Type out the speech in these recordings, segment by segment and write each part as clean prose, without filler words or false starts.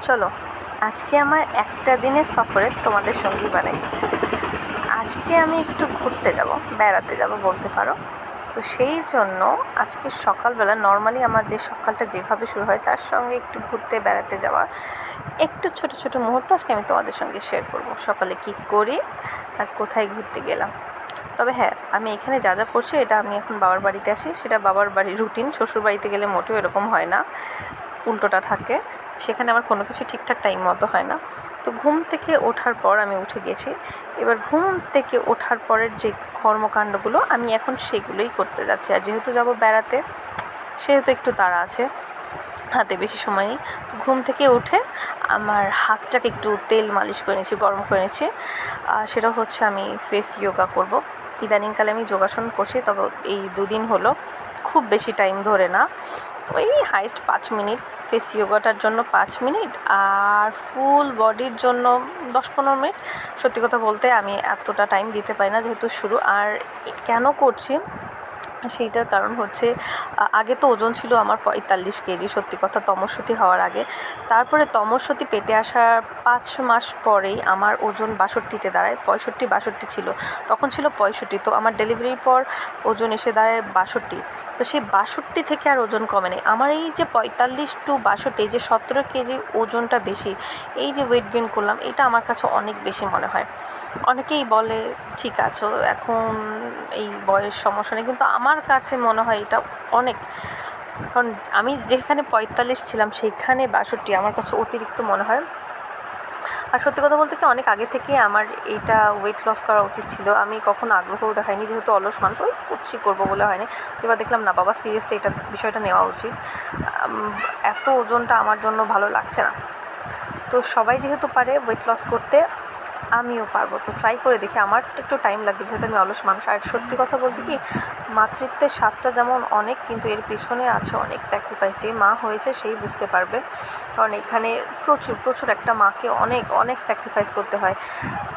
চলো আজকে আমার একটা দিনের সফরে তোমাদের সঙ্গী বানাই। আজকে আমি একটু ঘুরতে যাব, বেড়াতে যাব বলতে পারো। তো সেই জন্য আজকে সকালবেলা নর্মালি আমার যে সকালটা যেভাবে শুরু হয় তার সঙ্গে একটু ঘুরতে বেড়াতে যাওয়া একটু ছোট ছোট মুহূর্ত আজকে আমি তোমাদের সঙ্গে শেয়ার করব। সকালে কী করি আর কোথায় ঘুরতে গেলাম। তবে হ্যাঁ, আমি এখানে যা যা করছি এটা আমি এখন বাবার বাড়িতে আসি, সেটা বাবার বাড়ির রুটিন। শ্বশুর বাড়িতে গেলে মোটেও এরকম হয় না, উল্টোটা থাকে। সেখানে আমার কোনো কিছু ঠিকঠাক টাইম মতো হয় না। তো ঘুম থেকে ওঠার পর আমি উঠে গেছি। এবার ঘুম থেকে ওঠার পরের যে কর্মকাণ্ডগুলো আমি এখন সেগুলোই করতে যাচ্ছি। আর যেহেতু যাব বেড়াতে, সেহেতু একটু তাড়া আছে, হাতে বেশি সময় নেই। তো ঘুম থেকে উঠে আমার হাতটাকে একটু তেল মালিশ করে নিয়েছি, গরম করে নিয়েছি। সেটা হচ্ছে আমি ফেস যোগা করব। ইদানিংকালে আমি যোগাসন করছি, তবে এই দুদিন হলো, খুব বেশি টাইম ধরে না, ওই হাইস্ট 5 মিনিট। ফেস যোগাটার জন্য 5 মিনিট, আর ফুল বডির জন্য 10-15 মিনিট। সত্যি কথা বলতে আমি এতটা টাইম দিতে পারি না, যেহেতু শুরু। আর কেন করছি সেইটার কারণ হচ্ছে, আগে তো ওজন ছিল আমার 45 কেজি, সত্যি কথা, তমস্বতী হওয়ার আগে। তারপরে তমস্বতী পেটে আসার 5 মাস পরেই আমার ওজন 62-তে দাঁড়ায়। 65-62 ছিল, তখন ছিল 65। তো আমার ডেলিভারির পর ওজন এসে দাঁড়ায় 62। তো সেই 62 থেকে আর ওজন কমেনি আমার। এই যে 45 টু 62, এই যে 17 কেজি ওজনটা বেশি, এই যে ওয়েট গেইন করলাম, এটা আমার কাছে অনেক বেশি মনে হয়। অনেকেই বলে ঠিক আছে এখন এই বয়স সমস্যা নেই, কিন্তু আমার কাছে মনে হয় এটা অনেক। কারণ আমি যেখানে 45 ছিলাম সেইখানে 62 আমার কাছে অতিরিক্ত মনে হয়। আর সত্যি কথা বলতে কি, অনেক আগে থেকে আমার এইটা ওয়েট লস করা উচিত ছিল। আমি কখনো আগ্রহও দেখাইনি, যেহেতু অলস মানুষ, ওই করবো বলে হয়নি। এবার দেখলাম না বাবা, সিরিয়াসলি এটা বিষয়টা নেওয়া উচিত। এত ওজনটা আমার জন্য ভালো লাগছে না। তো সবাই যেহেতু পারে ওয়েট লস করতে, আমিও পারবো। তো ট্রাই করে দেখি। আমার একটু টাইম লাগবে, যেহেতু আমি অলস মানুষ। আর সত্যি কথা বলতে কি, মাতৃত্বের স্বাদটা যেমন অনেক, কিন্তু এর পিছনে আছে অনেক স্যাক্রিফাইস। যে মা হয়েছে সেই বুঝতে পারবে। কারণ এখানে প্রচুর একটা মাকে অনেক অনেক স্যাক্রিফাইস করতে হয়।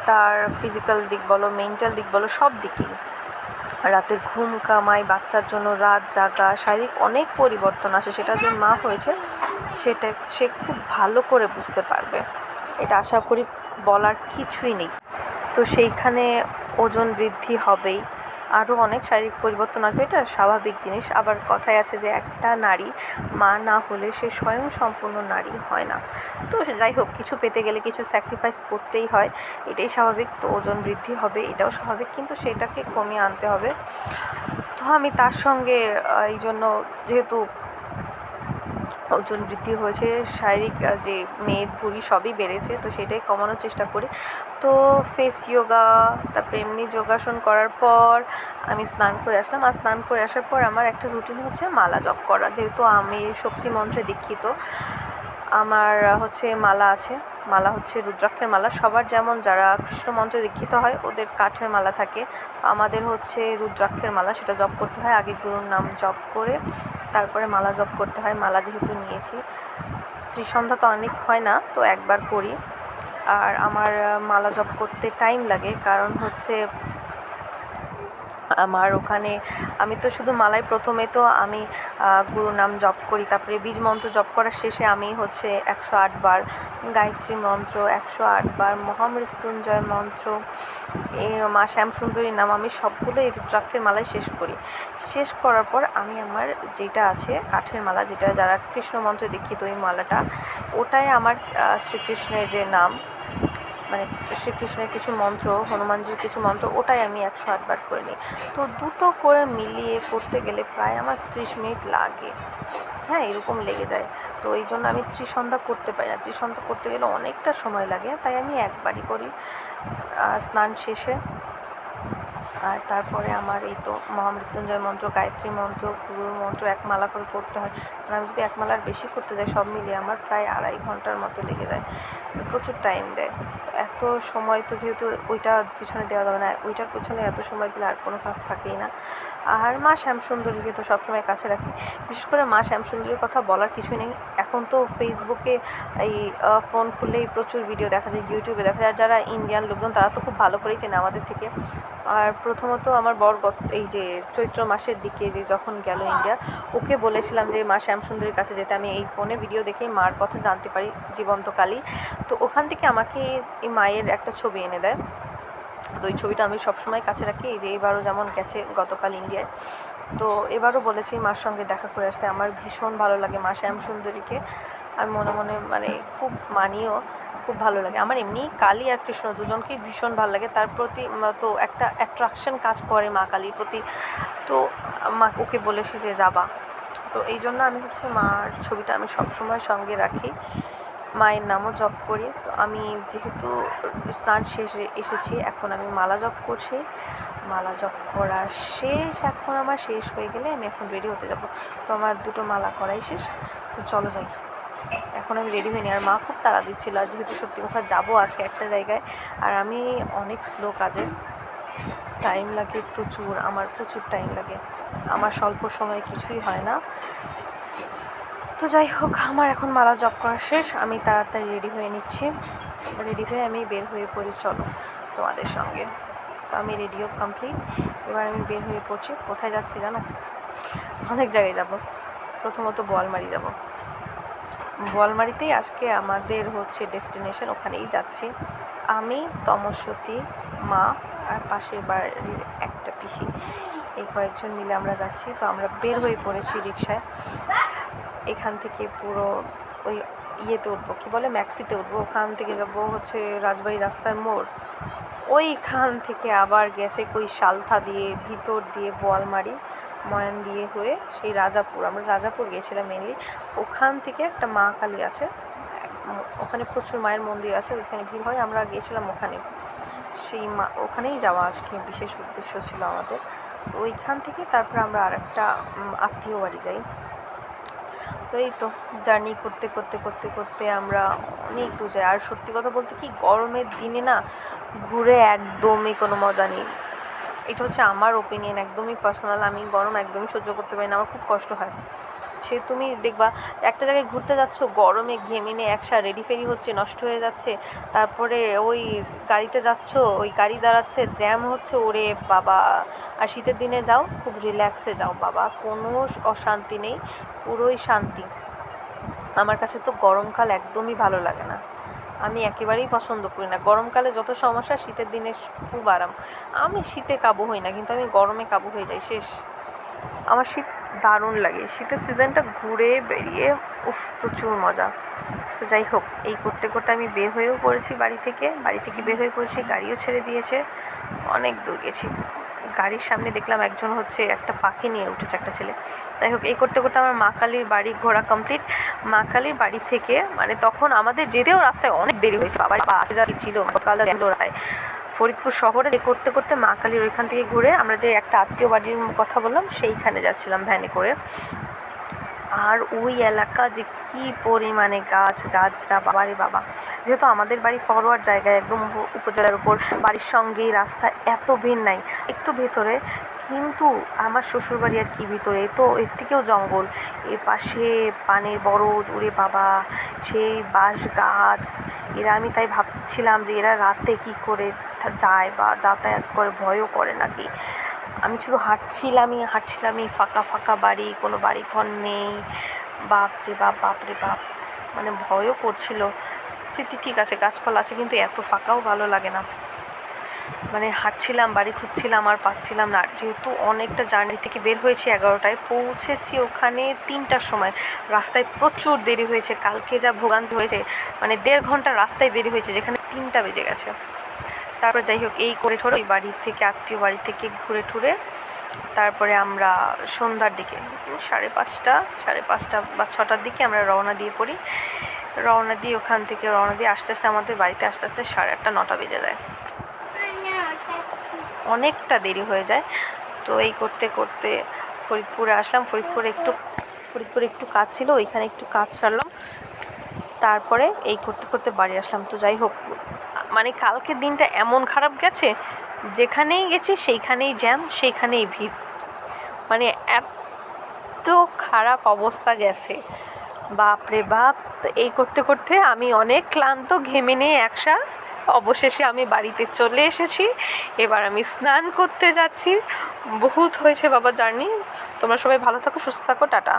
তার ফিজিক্যাল দিক বলো, মেন্টাল দিক বলো, সব দিকেই। রাতের ঘুম কামাই, বাচ্চার জন্য রাত জাগা, শারীরিক অনেক পরিবর্তন আসে। সেটা যে মা হয়েছে সেটা সে খুব ভালো করে বুঝতে পারবে। এটা আশা করি, বলার কিছুই নেই। তো সেইখানে ওজন বৃদ্ধি হবেই, আরও অনেক শারীরিক পরিবর্তন আসবে, এটা স্বাভাবিক জিনিস। আবার কথায় আছে যে একটা নারী মা না হলে সে স্বয়ং সম্পূর্ণ নারী হয় না। তো যাই হোক, কিছু পেতে গেলে কিছু স্যাক্রিফাইস করতেই হয়, এটাই স্বাভাবিক। তো ওজন বৃদ্ধি হবে, এটাও স্বাভাবিক, কিন্তু সেটাকে কমিয়ে আনতে হবে। তো আমি তার সঙ্গে এই জন্য, যেহেতু ওজন বৃদ্ধি হয়েছে, শারীরিক যে মেদ ভুঁড়ি সবই বেড়েছে, তো সেটাই কমানোর চেষ্টা করি। তো ফেস যোগা, তারপরে এমনি যোগাসন করার পর আমি স্নান করে আসলাম। আর স্নান করে আসার পর আমার একটা রুটিন হচ্ছে মালা জপ করা। যেহেতু আমি শক্তি মন্ত্রে দীক্ষিত, আমার হচ্ছে মালা আছে। মালা হচ্ছে রুদ্রাক্ষের মালা। সবার যেমন যারা কৃষ্ণ মন্ত্রে দীক্ষিত হয় ওদের কাঠের মালা থাকে, আমাদের হচ্ছে রুদ্রাক্ষের মালা। সেটা জপ করতে হয়, আগে গুরুর নাম জপ করে তারপরে মালা জপ করতে হয়। মালা যেহেতু নিয়েছি, ত্রিসন্ধ্যা তো অনেক হয় না, তো একবার করি। আর আমার মালা জপ করতে টাইম লাগে, কারণ হচ্ছে আমার ওখানে, আমি তো শুধু মালায় প্রথমে তো আমি গুরু নাম জপ করি, তারপরে বীজ মন্ত্র জপ করার শেষে আমি হচ্ছে 108 বার গায়ত্রী মন্ত্র, 108 বার মহামৃত্যুঞ্জয় মন্ত্র, এই মা শ্যামসুন্দরী নাম, আমি সবগুলো এই রুদ্রাক্ষের মালায় শেষ করি। শেষ করার পর আমি আমার যেটা আছে কাঠের মালা, যেটা যারা কৃষ্ণ মন্ত্রে দীক্ষিত, ওই মালাটা, ওটাই আমার শ্রীকৃষ্ণের যে নাম, মানে শ্রীকৃষ্ণের কিছু মন্ত্র, হনুমানজির কিছু মন্ত্র, ওটাই আমি 108 বার করে নিই। তো দুটো করে মিলিয়ে করতে গেলে প্রায় আমার 30 মিনিট লাগে। হ্যাঁ, এরকম লেগে যায়। তো এই জন্য আমি ত্রিসন্ধ্যা করতে পারি না। ত্রিসন্ধ্যা করতে গেলে অনেকটা সময় লাগে, তাই আমি একবারই করি স্নান শেষে। আর তারপরে আমার এই তো মহামৃত্যুঞ্জয় মন্ত্র, গায়ত্রী মন্ত্র, গুরুর মন্ত্র এক মালা করে পড়তে হয়। কারণ আমি যদি এক মালার বেশি করতে যাই, সব মিলিয়ে আমার প্রায় 2.5 ঘন্টার মতো লেগে যায়, প্রচুর টাইম দেয়। এত সময় তো যেহেতু ওইটা পিছনে দেওয়া যাবে না, ওইটার পিছনে এত সময় দিলে আর কোনো কাজ থাকেই না। আর মা শ্যামসুন্দরীকে তো সবসময় কাছে রাখি। বিশেষ করে মা শ্যামসুন্দরীর কথা বলার কিছুই নেই। এখন তো ফেসবুকে এই ফোন খুললেই প্রচুর ভিডিও দেখা যায়, ইউটিউবে দেখা যায়। যারা ইন্ডিয়ান লোকজন তারা তো খুব ভালো করেই চেনে আমাদের থেকে। আর প্রথমত আমার বর এই যে চৈত্র মাসের দিকে যে যখন গেল ইন্ডিয়া, ওকে বলেছিলাম যে মা শ্যামসুন্দরীর কাছে যেতে। আমি এই ফোনে ভিডিও দেখেই মার কথা জানতে পারি জীবন্তকালী। তো ওখান থেকে আমাকে এই মায়ের একটা ছবি এনে দেয়। তো ওই ছবিটা আমি সবসময় কাছে রাখি। এই যে এবারও যেমন গেছে গতকাল ইন্ডিয়ায়, তো এবারও বলেছি মার সঙ্গে দেখা করে আসতে। আমার ভীষণ ভালো লাগে মা শ্যামসুন্দরীকে, আমি মনে মনে মানে খুব মানিও, খুব ভালো লাগে আমার। এমনি কালী আর কৃষ্ণ দুজনকেই ভীষণ ভালো লাগে। তার প্রতি তো একটা অ্যাট্রাকশন কাজ করে মা কালীর প্রতি। তো মা ওকে বলেছি যে যাবা। তো এই জন্য আমি হচ্ছে মার ছবিটা আমি সবসময় সঙ্গে রাখি, মায়ের নামও জপ করি। তো আমি যেহেতু স্নান শেষে এসেছি, এখন আমি মালা জপ করছি। মালা জপ করা শেষ, এখন আমার শেষ হয়ে গেলে আমি এখন রেডি হতে যাব। তো আমার দুটো মালা করাই শেষ, তো চলো যাই। এখন আমি রেডি হইনি, আর মা খুব তাড়া দিচ্ছিল। আর যেহেতু সত্যি কথা যাবো আজকে একটা জায়গায়, আর আমি অনেক স্লো কাজে, টাইম লাগে প্রচুর, আমার প্রচুর টাইম লাগে, আমার স্বল্প সময়ে কিছুই হয় না। তো যাই হোক, আমার এখন মালা জপ করা শেষ, আমি তাড়াতাড়ি রেডি হয়ে নিচ্ছি। রেডি হয়ে আমি বের হয়ে পড়ি চলো তোমাদের সঙ্গে। তো আমি রেডিও কমপ্লিট, এবার আমি বের হয়ে পড়ছি। কোথায় যাচ্ছি জানো? অনেক জায়গায় যাব। প্রথমত বোয়ালমারি যাব। বোয়ালমারিতেই আজকে আমাদের হচ্ছে ডেস্টিনেশন, ওখানেই যাচ্ছি আমি, তমস্বতী, মা আর পাশের বাড়ির একটা পিসি, এই কয়েকজন মিলে আমরা যাচ্ছি। তো আমরা বের হয়ে পড়েছি রিক্সায়। এখান থেকে পুরো ওই ইয়েতে উঠবো, কী বলে, ম্যাক্সিতে উঠবো। ওখান থেকে যাবো হচ্ছে রাজবাড়ি রাস্তার মোড়, ওইখান থেকে আবার গেছে কই সালথা দিয়ে ভিতর দিয়ে বোয়ালমারি ময়ান দিয়ে হয়ে সেই রাজাপুর। আমরা রাজাপুর গিয়েছিলাম মেনলি। ওখান থেকে একটা মা কালী আছে, ওখানে প্রচুর মায়ের মন্দির আছে, ওইখানে ভিড় হয়। আমরা গিয়েছিলাম ওখানে, সেই মা ওখানেই যাওয়া আজকে বিশেষ উদ্দেশ্য ছিল আমাদের। তো ওইখান থেকে তারপরে আমরা আর একটা আত্মীয় বাড়ি যাই। তো এই তো জার্নি করতে করতে করতে করতে আমরা অনেক দূর যাই। আর সত্যি কথা বলতে কি, গরমের দিনে না ঘুরে একদমই কোনো মজা নেই। এটা হচ্ছে আমার ওপিনিয়ন, একদমই পার্সোনাল। আমি গরম একদমই সহ্য করতে পারি না, আমার খুব কষ্ট হয়। সে তুমি দেখবা একটা জায়গায় ঘুরতে যাচ্ছ, গরমে ঘেমিনে একসা রেডি ফেরি হচ্ছে, নষ্ট হয়ে যাচ্ছে, তারপরে ওই গাড়িতে যাচ্ছ, ওই গাড়ি দাঁড়াচ্ছে, জ্যাম হচ্ছে, ওরে বাবা। আর শীতের দিনে যাও, খুব রিল্যাক্সে যাও বাবা, কোনো অশান্তি নেই, পুরোই শান্তি। আমার কাছে তো গরমকাল একদমই ভালো লাগে না, আমি একেবারেই পছন্দ করি না। গরমকালে যত সমস্যা, শীতের দিনে খুব আরাম। আমি শীতে কাবু হই না, কিন্তু আমি গরমে কাবু হয়ে যাই শেষ। আমার শীত দারুণ লাগে, শীতের সিজনটা ঘুরে বেরিয়ে প্রচুর মজা। তো যাই হোক, এই করতে করতে আমি বের হয়েও পড়েছি বাড়ি থেকে বের হয়ে পড়েছি, গাড়িও ছেড়ে দিয়েছে, অনেক দূর গেছি। গাড়ির সামনে দেখলাম একজন হচ্ছে একটা পাখি নিয়ে উঠেছে, একটা ছেলে। যাই হোক, এই করতে করতে আমার মা কালীর বাড়ি ঘোরা কমপ্লিট। মা কালীর বাড়ি থেকে মানে তখন আমাদের যেতেও রাস্তায় অনেক দেরি হয়েছে, বাবার ছিল রায় ফরিদপুর শহরে। করতে করতে মা কালীর ওইখান থেকে ঘুরে আমরা যে একটা আত্মীয় বাড়ির কথা বললাম সেইখানে যাচ্ছিলাম ভ্যানে করে। আর ওই এলাকা যে কী পরিমাণে গাছরা, বাবারে বাবা। যেহেতু আমাদের বাড়ি ফরওয়ার্ড জায়গায়, একদম উপজেলার উপর, বাড়ির সঙ্গেই রাস্তা, এত ভিড় নাই, একটু ভেতরে। কিন্তু আমার শ্বশুরবাড়ি আর কি ভিতরে, তো এর থেকেও জঙ্গল, এর পাশে পানের বরজ, ওরে বাবা, সেই বাঁশ গাছ। আমি তাই ভাবছিলাম যে এরা রাতে কি করে যায় বা যাতায়াত করে, ভয়ও করে নাকি। আমি শুধু হাঁটছিলামই, ফাঁকা ফাঁকা বাড়ি, কোনো বাড়ি ঘর নেই। বাপরে বাপ, মানে ভয়ও করছিল। ঠিক আছে, গাছপালা আছে, কিন্তু এত ফাঁকাও ভালো লাগে না। মানে হাঁটছিলাম, বাড়ি খুঁজছিলাম, আর পাচ্ছিলাম না। যেহেতু অনেকটা জার্নি থেকে বের হয়েছি, 11টায় পৌঁছেছি ওখানে 3টার সময়। রাস্তায় প্রচুর দেরি হয়েছে, কালকে যা ভোগান্তি হয়েছে, মানে 1.5 ঘন্টা রাস্তায় দেরি হয়েছে, যেখানে 3টা বেজে গেছে। তারপর যাই হোক, এই করে ওই বাড়ি থেকে, আত্মীয় বাড়ি থেকে ঘুরে টুরে তারপরে আমরা সন্ধ্যার দিকে 5:30 বা 6টার দিকে আমরা রওনা দিয়ে পড়ি। ওখান থেকে রওনা দিয়ে আস্তে আস্তে আমাদের বাড়িতে আসতে 8:30 9টা বেজে যায়, অনেকটা দেরি হয়ে যায়। তো এই করতে করতে ফরিদপুরে আসলাম। ফরিদপুরে একটু কাজ ছিল, ওইখানে একটু কাজ সারলাম, তারপরে এই করতে করতে বাড়ি আসলাম। তো যাই হোক, মানে কালকের দিনটা এমন খারাপ গেছে, যেখানেই গেছি সেইখানেই জ্যাম, সেইখানেই ভিড়। মানে এত খারাপ অবস্থা গেছে, বাপরে বাপ। তো এই করতে করতে আমি অনেক ক্লান্ত, ঘেমে নিয়ে অবশেষে আমি বাড়িতে চলে এসেছি। এবার আমি স্নান করতে যাচ্ছি। বহুত হয়েছে বাবা জার্নি। তোমরা সবাই ভালো থাকো, সুস্থ থাকো, টাটা।